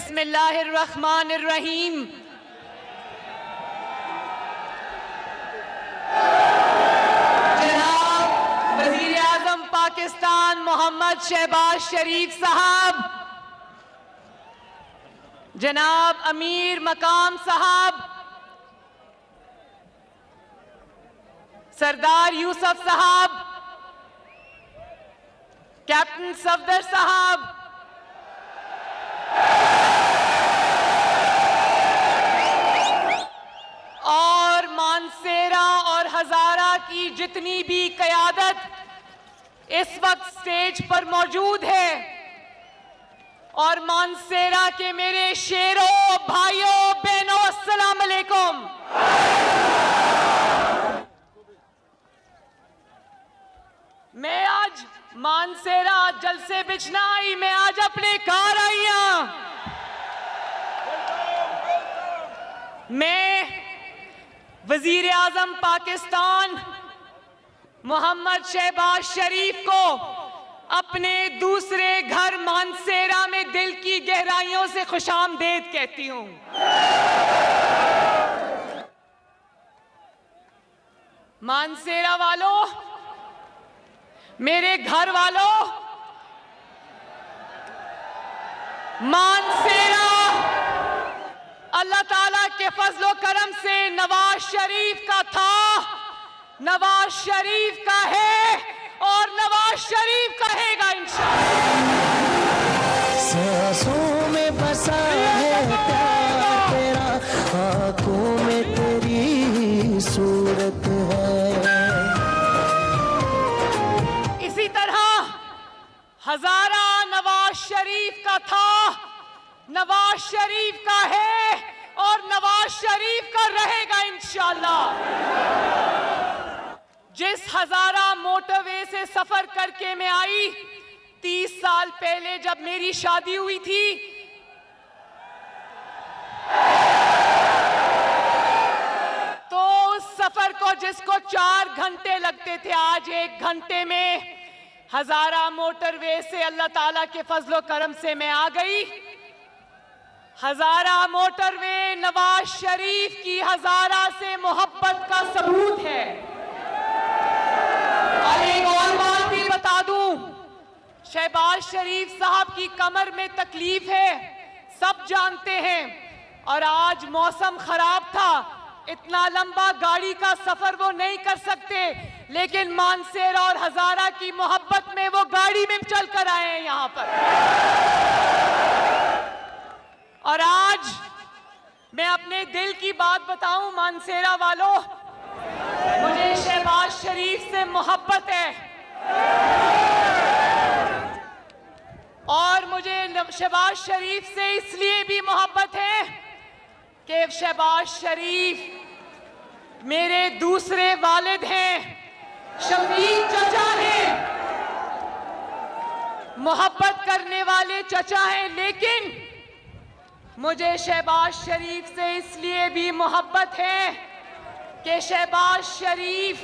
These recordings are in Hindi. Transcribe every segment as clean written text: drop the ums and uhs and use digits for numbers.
बिस्मिल्लाहिर्रहमानिर्रहीम। जनाब वज़ीर आज़म पाकिस्तान मोहम्मद शहबाज शरीफ साहब, जनाब अमीर मकाम साहब, सरदार यूसुफ साहब, कैप्टन सफदर साहब, और मानसेरा और हजारा की जितनी भी क़यादत इस वक्त स्टेज पर मौजूद है, और मानसेरा के मेरे शेरों, भाइयों, बहनों, अस्सलाम अलैकुम। मैं आज मानसेरा जलसे बिछना आई, मैं आज अपने कार आई हूं। मैं वजीर आजम पाकिस्तान मोहम्मद शहबाज शरीफ को अपने दूसरे घर मानसेरा में दिल की गहराइयों से खुशामदीद कहती हूं। मानसेरा वालों, मेरे घर वालों, मानसेरा अल्लाह ताला के फजलो करम से नवाज शरीफ का था, नवाज शरीफ का है और नवाज शरीफ कहेगा इंशाअल्लाह। सांसों में बसा है प्यार तेरा, आंखों में तेरी सूरत है। इसी तरह हजारा नवाज शरीफ का था, नवाज शरीफ का है और नवाज शरीफ का रहेगा इंशाअल्लाह। जिस हजारा मोटरवे से सफर करके मैं आई 30 साल पहले जब मेरी शादी हुई थी, तो उस सफर को जिसको 4 घंटे लगते थे, आज 1 घंटे में हजारा मोटरवे से अल्लाह ताला के फजलो करम से मैं आ गई। हजारा मोटरवे नवाज शरीफ की हजारा से मोहब्बत का सबूत है। और एक और बात भी बता दूं, शहबाज शरीफ साहब की कमर में तकलीफ है, सब जानते हैं, और आज मौसम खराब था, इतना लंबा गाड़ी का सफर वो नहीं कर सकते, लेकिन मानसेरा और हजारा की मोहब्बत में वो गाड़ी में चल कर आए हैं यहां पर। और आज मैं अपने दिल की बात बताऊं, मानसेरा वालों, मुझे शहबाज शरीफ से मोहब्बत है, और मुझे शहबाज शरीफ से इसलिए भी मोहब्बत है कि शहबाज शरीफ मेरे दूसरे वालिद हैं, शफीक चचा हैं, मोहब्बत करने वाले चचा हैं, लेकिन मुझे शहबाज शरीफ से इसलिए भी मोहब्बत है कि शहबाज शरीफ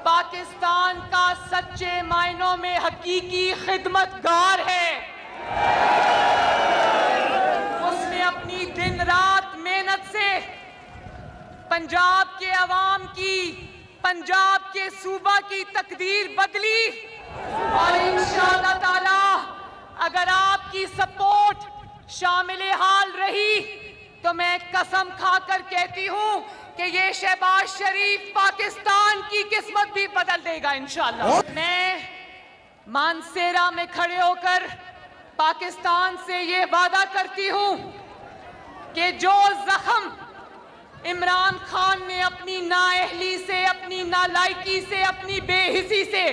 पाकिस्तान का सच्चे मायनों में हकीकी खिदमतगार है। उसने अपनी दिन रात मेहनत से पंजाब के अवाम की, पंजाब के सूबा की तकदीर बदली, और इंशाअल्लाह ताला अगर आपकी सपोर्ट शामिल हाल रही तो मैं कसम खाकर कहती हूं कि ये शहबाज शरीफ पाकिस्तान की किस्मत भी बदल देगा इंशाअल्लाह। मैं मानसेरा में खड़े होकर पाकिस्तान से ये वादा करती हूं कि जो जख्म इमरान खान ने अपनी नाअहली से, अपनी नालायकी से, अपनी बेहिसी से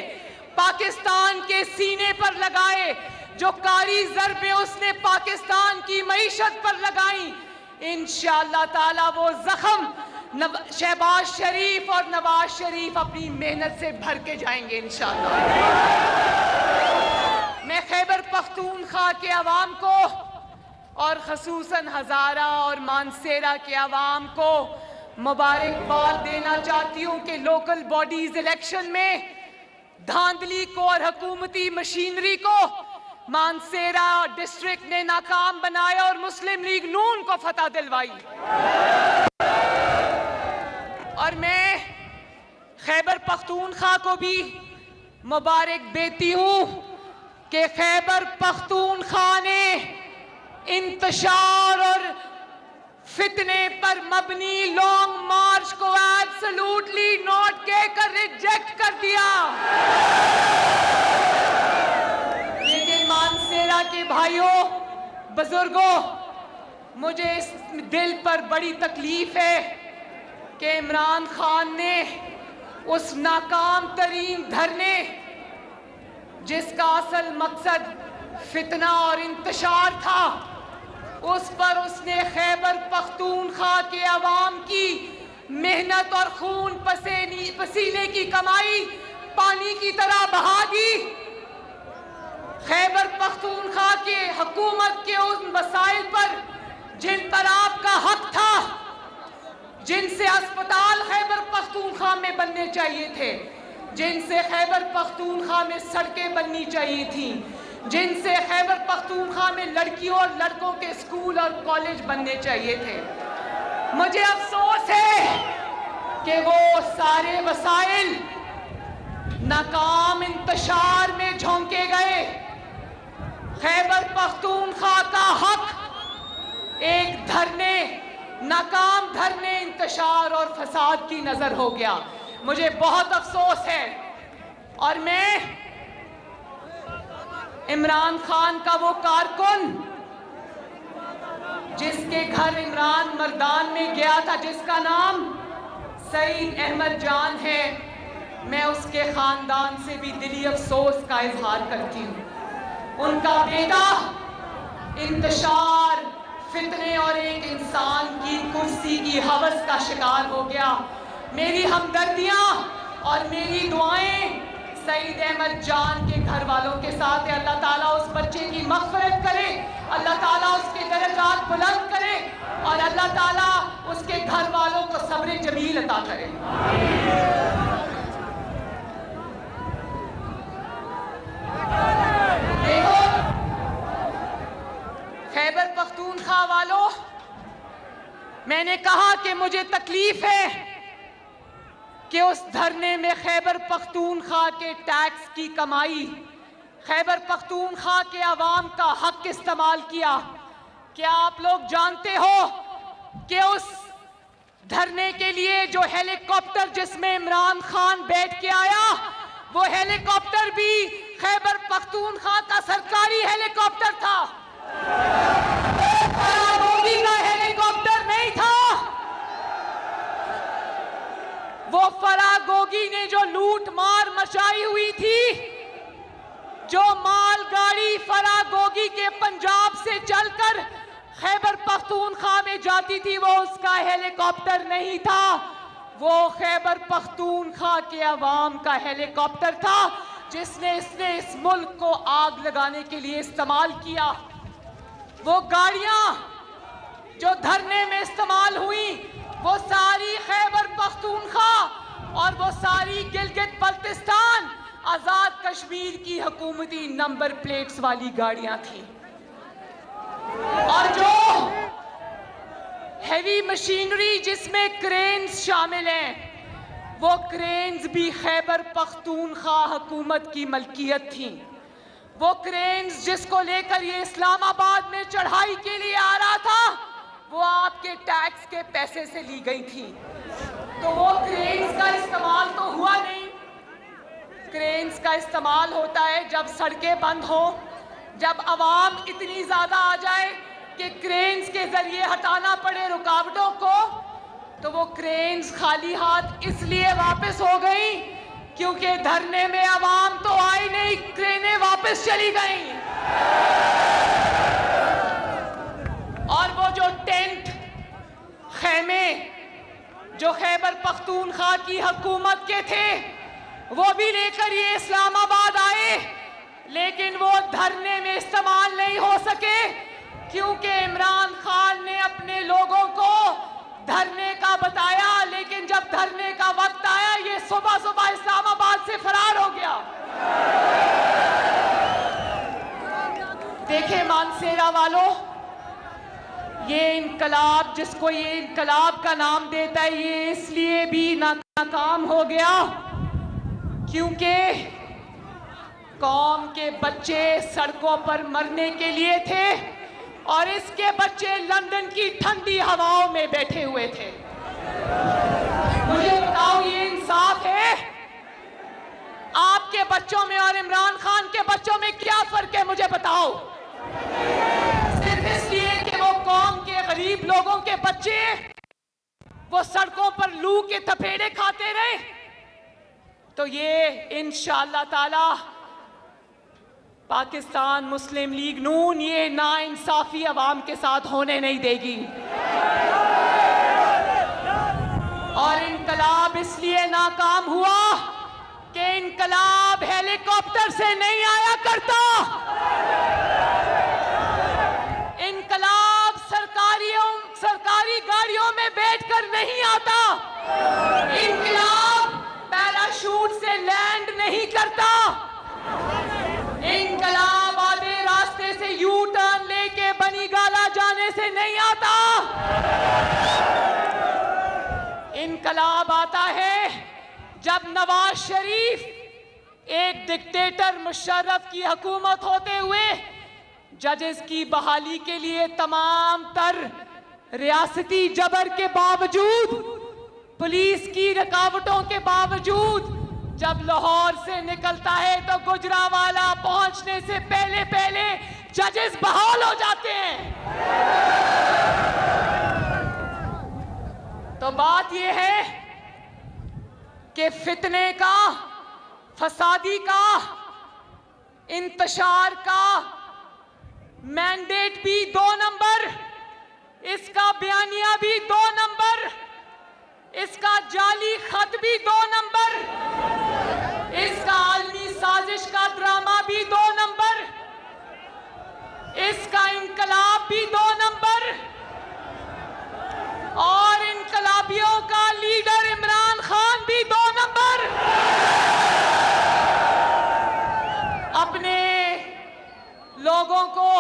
पाकिस्तान के सीने पर लगाए, जो कारी ज़रबें उसने पाकिस्तान की मईशत पर लगाई, इंशाअल्लाह ताला वो जख्म शहबाज शरीफ और नवाज शरीफ अपनी मेहनत से भर के जाएंगे इंशाअल्लाह। मैं खैबर पख्तूनख्वा के अवाम को और खसूसन हजारा और मानसेरा के अवाम को मुबारकबाद देना चाहती हूँ कि लोकल बॉडीज इलेक्शन में धांधली को और हुकूमती मशीनरी को मानसेरा डिस्ट्रिक्ट ने नाकाम बनाया और मुस्लिम लीग नून को फतह दिलवाई। और मैं खैबर पख्तूनख्वा को भी मुबारक देती हूं कि खैबर पख्तूनख्वा ने इंतशार और फितने पर मबनी लॉन्ग मार्च को एब्सोल्युटली नॉट कहकर रिजेक्ट कर दिया। लेकिन मानसेरा के भाइयों बुजुर्गों, मुझे इस दिल पर बड़ी तकलीफ है कि इमरान खान ने उस नाकाम तरीन धरने जिसका असल मकसद फितना और इंतशार था, उस पर उसने खैबर पख्तूनख्वा के अवाम की मेहनत और खून पसीने की कमाई पानी की तरह बहा दी। खैबर पख्तूनख्वा के हुकूमत के उन वसाइल पर जिन पर आपका हक था, जिनसे अस्पताल खैबर पख्तूनख्वा में बनने चाहिए थे, जिनसे खैबर पख्तूनख्वा में सड़कें बननी चाहिए थी, जिनसे खैबर पख्तूनख्वा में लड़कियों और लड़कों के स्कूल और कॉलेज बनने चाहिए थे, मुझे अफसोस है कि वो सारे वसाइल नाकाम इंतशार में झोंके गए। खैबर पख्तूनख्वा का हक एक धरने, नाकाम धरने, इंतशार और फसाद की नजर हो गया। मुझे बहुत अफसोस है। और मैं इमरान खान का वो कारकुन जिसके घर इमरान मर्दान में गया था, जिसका नाम सईद अहमद जान है, मैं उसके खानदान से भी दिली अफसोस का इजहार करती हूँ। उनका बेटा इंतशार, फितने और एक इंसान की कुर्सी की हवस का शिकार हो गया। मेरी हमदर्दियां और मेरी दुआएं सईद अहमद जान के घर वालों के साथ है। अल्लाह ताला उस बच्चे की मग़फ़िरत करे, अल्लाह ताला उसके दर्जात बुलंद करे और अल्लाह ताला उसके घर वालों को सब्र जमील अता करे। देखो खैबर पख्तूनख्वा वालों, मैंने कहा कि मुझे तकलीफ है कि उस धरने में खैबर पख्तूनख्वा के टैक्स की कमाई, खैबर पख्तूनख्वा के अवाम का हक इस्तेमाल किया। क्या आप लोग जानते हो कि उस धरने के लिए जो हेलीकॉप्टर जिसमें इमरान खान बैठ के आया, वो हेलीकॉप्टर भी खैबर पख्तूनख्वा का सरकारी हेलीकॉप्टर था, फरागोगी का हेलीकॉप्टर नहीं था। वो फरागोगी ने जो लूट मार मचाई हुई थी, जो मालगाड़ी फरागोगी के पंजाब से चलकर खैबर पख्तूनख्वा में जाती थी, वो उसका हेलीकॉप्टर नहीं था, वो खैबर पख्तूनख्वा के अवाम का हेलीकॉप्टर था, जिसने इस मुल्क को आग लगाने के लिए इस्तेमाल किया। वो गाड़ियां जो धरने में इस्तेमाल हुई, वो सारी खैबर पख्तूनख्वा और वो सारी गिलगित बल्तिस्तान आजाद कश्मीर की हुकूमती नंबर प्लेट्स वाली गाड़ियां थी। और जो हैवी मशीनरी जिसमें क्रेन्स शामिल हैं, वो क्रेन्स भी खैबर पख्तूनख्वा हुकूमत की मलकियत थी। वो क्रेन्स जिसको लेकर ये इस्लामाबाद में चढ़ाई के लिए आ रहा था, वो आपके टैक्स के पैसे से ली गई थी। तो वो क्रेन्स का इस्तेमाल तो हुआ नहीं। क्रेन्स का इस्तेमाल होता है जब सड़कें बंद हो, जब आवाम इतनी ज्यादा आ जाए कि क्रेन्स के जरिए हटाना पड़े रुकावटों को। तो वो क्रेन्स खाली हाथ इसलिए वापस हो गई क्योंकि धरने में आवाम तो आई नहीं, क्रेनें वापस चली गई। और वो जो टेंट, खेमे जो खैबर पख्तूनख्वा की हुकूमत के थे, वो भी लेकर ये इस्लामाबाद आए, लेकिन वो धरने में इस्तेमाल नहीं हो सके क्योंकि इमरान खान ने अपने लोगों को धरने का बताया, लेकिन जब धरने का वक्त आया, ये सुबह सुबह इस्लामाबाद से फरार हो गया। देखे मानसेरा वालों, ये इनकलाब जिसको ये इनकलाब का नाम देता है, ये इसलिए भी नाकाम हो गया क्योंकि कौम के बच्चे सड़कों पर मरने के लिए थे और इसके बच्चे लंदन की ठंडी हवाओं में बैठे हुए थे। मुझे बताओ, ये इंसाफ है? आपके बच्चों में और इमरान खान के बच्चों में क्या फर्क है, मुझे बताओ? सिर्फ इसलिए कि वो कौम के गरीब लोगों के बच्चे वो सड़कों पर लू के थपेड़े खाते रहे? तो ये इंशाअल्लाह ताला पाकिस्तान मुस्लिम लीग नून ये नाइंसाफी अवाम के साथ होने नहीं देगी। और इनकलाब इसलिए नाकाम हुआ कि इनकलाब हेलीकॉप्टर से नहीं आया करता। इनकलाब सरकारी गाड़ियों में बैठकर नहीं आता। इनकलाब पैराशूट से लैंड नहीं करता। इनकलाब आधे रास्ते से यू टर्न लेके बनी गाला जाने से नहीं आता। इनकलाब आता है जब नवाज शरीफ एक डिक्टेटर मुशर्रफ की हुकूमत होते हुए जजेस की बहाली के लिए तमाम तर रियासती जबर के बावजूद, पुलिस की रुकावटों के बावजूद जब लाहौर से निकलता है तो गुजरावाला पहुंचने से पहले पहले जजेस बहाल हो जाते हैं। तो बात यह है कि फितने का, फसादी का, इंतशार का मैंडेट भी 2 नंबर, इसका बयानिया भी 2 नंबर, इसका जाली खत भी 2 नंबर, इसका आलमी साजिश का ड्रामा भी 2 नंबर, इसका इनकलाब भी 2 नंबर और इनकलाबियों का लीडर इमरान खान भी 2 नंबर। अपने लोगों को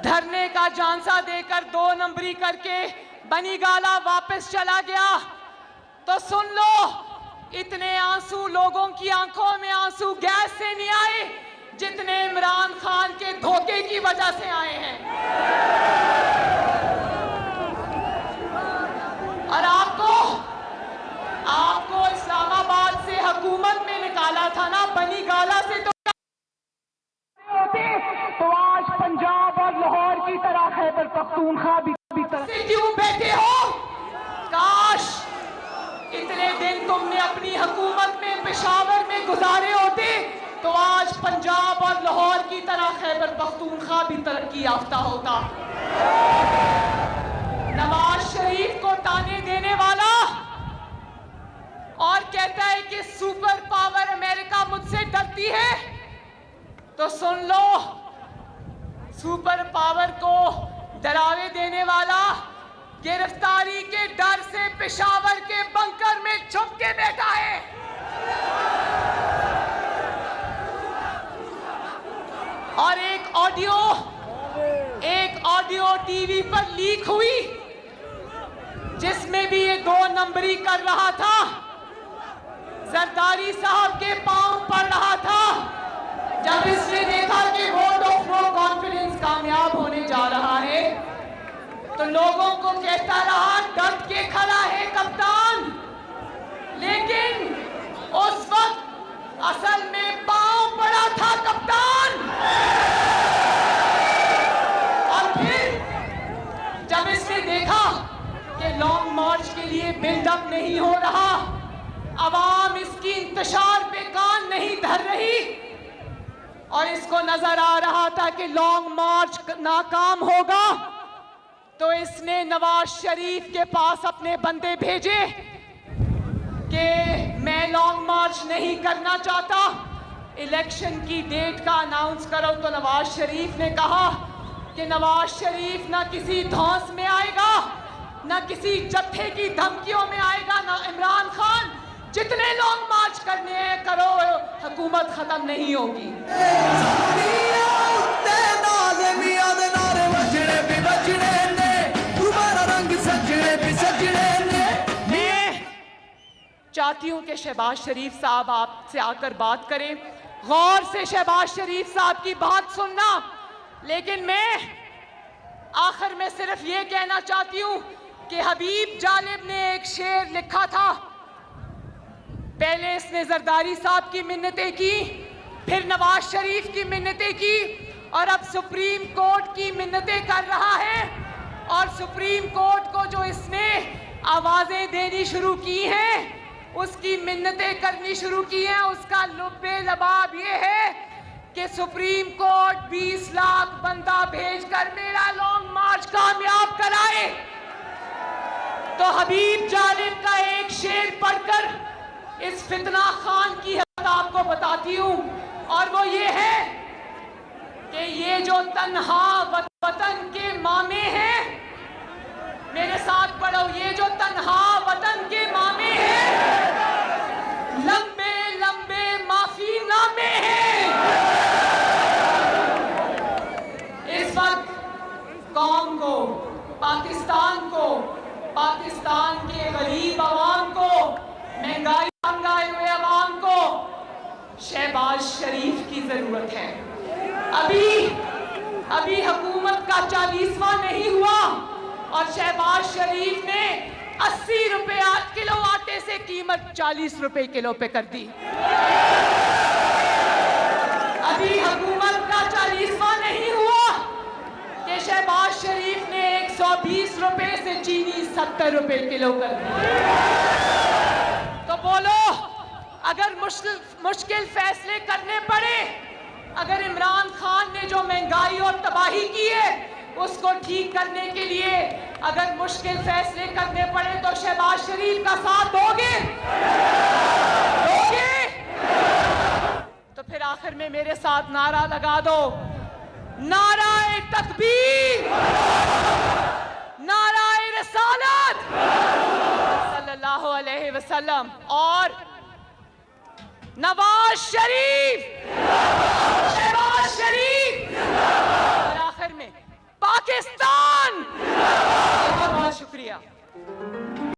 धरने का झांसा देकर 2 नंबरी करके बनी गाला वापस चला गया। तो सुन लो, इतने आंसू लोगों की आंखों में आंसू गैस से नहीं आए जितने इमरान खान के धोखे की वजह से आए हैं। और आपको इस्लामाबाद से हुकूमत में निकाला था ना, बनी गाला से तो आज पंजाब और लाहौर की तरह खैबर पख्तूनख्वा भी क्यों बैठे हो? काश इतने दिन तुमने अपनी हुकूमत में पेशावर में गुजारे होते तो आज पंजाब और लाहौर की तरह खैबर पख्तूनख्वा भी तरक्की याफ्ता होता। नवाज शरीफ को ताने देने वाला और कहता है कि सुपर पावर अमेरिका मुझसे डरती है, तो सुन लो, सुपर पावर को डरावे देने वाला गिरफ्तारी के डर से पेशावर के बंकर में छुप के बैठा है। और एक ऑडियो टीवी पर लीक हुई जिसमें भी ये 2 नंबरी कर रहा था, जरदारी साहब के पांव पड़ रहा था। जब इसने देखा कि वोट ऑफ नो कॉन्फिडेंस कामयाब होने जा रहा है तो लोगों को कहता रहा डट के खड़ा है कप्तान, लेकिन उस वक्त असल में पांव पड़ा था कप्तान। और फिर जब इसने देखा कि लॉन्ग मार्च के लिए बिल्डअप नहीं हो रहा, अवाम इसकी इंतशार पे कान नहीं धर रही और इसको नजर आ रहा था कि लॉन्ग मार्च नाकाम होगा, तो इसने नवाज शरीफ के पास अपने बंदे भेजे कि मैं लॉन्ग मार्च नहीं करना चाहता, इलेक्शन की डेट का अनाउंस करो। तो नवाज शरीफ ने कहा कि नवाज शरीफ ना किसी धौंस में आएगा, ना किसी जत्थे की धमकियों में आएगा, ना इमरान खान जितने लॉन्ग मार्च करने हैं करो, हुकूमत खत्म नहीं होगी। मैं चाहती हूं कि शहबाज शरीफ साहब आपसे आकर बात करें, गौर से शहबाज शरीफ साहब की बात सुनना। लेकिन मैं आखिर में सिर्फ ये कहना चाहती हूं कि हबीब जालिब ने एक शेर लिखा था। पहले इसने जरदारी साहब की मिन्नतें की, फिर नवाज शरीफ की मिन्नतें की, और अब सुप्रीम कोर्ट की मिन्नतें कर रहा है। और सुप्रीम कोर्ट को जो इसने आवाजें देनी शुरू की हैं, उसकी मिन्नतें करनी शुरू की हैं, उसका लुब्बे लबाब ये है कि सुप्रीम कोर्ट 20 लाख बंदा भेजकर मेरा लॉन्ग मार्च कामयाब कराए। तो हबीब जालिब का एक शेर पढ़कर इस फितना खान की हद आपको बताती हूं, और वो ये है कि ये जो तन्हा वतन के मामे हैं, मेरे साथ पढ़ो, ये जो तन्हा वतन के मामे हैं, लंबे लंबे माफी नामे हैं। इस वक्त कौम को, पाकिस्तान को, पाकिस्तान के गरीब आवाम को, महंगाई महंगाई हुए आवाम को शहबाज शरीफ की जरूरत है। अभी हुकूमत का 40वां नहीं हुआ और शहबाज शरीफ ने 80 रुपए किलो आटे से कीमत 40 रुपए किलो पे कर दी। अभी हुकूमत का 40वां नहीं हुआ कि शहबाज शरीफ ने 120 रुपए से चीनी 70 रुपए किलो कर दी। तो बोलो, अगर मुश्किल फैसले करने पड़े, अगर इमरान खान ने जो महंगाई और तबाही की है उसको ठीक करने के लिए अगर मुश्किल फैसले करने पड़े, तो शहबाज शरीफ का साथ दोगे? तो फिर आखिर में मेरे साथ नारा लगा दो, नाराए तकबीर, नाराए रसालत सल्लल्लाहु अलैहि वसल्लम, और नवाज शरीफ, शहबाज शरीफ, और आखिर में पाकिस्तान। बहुत बहुत शुक्रिया।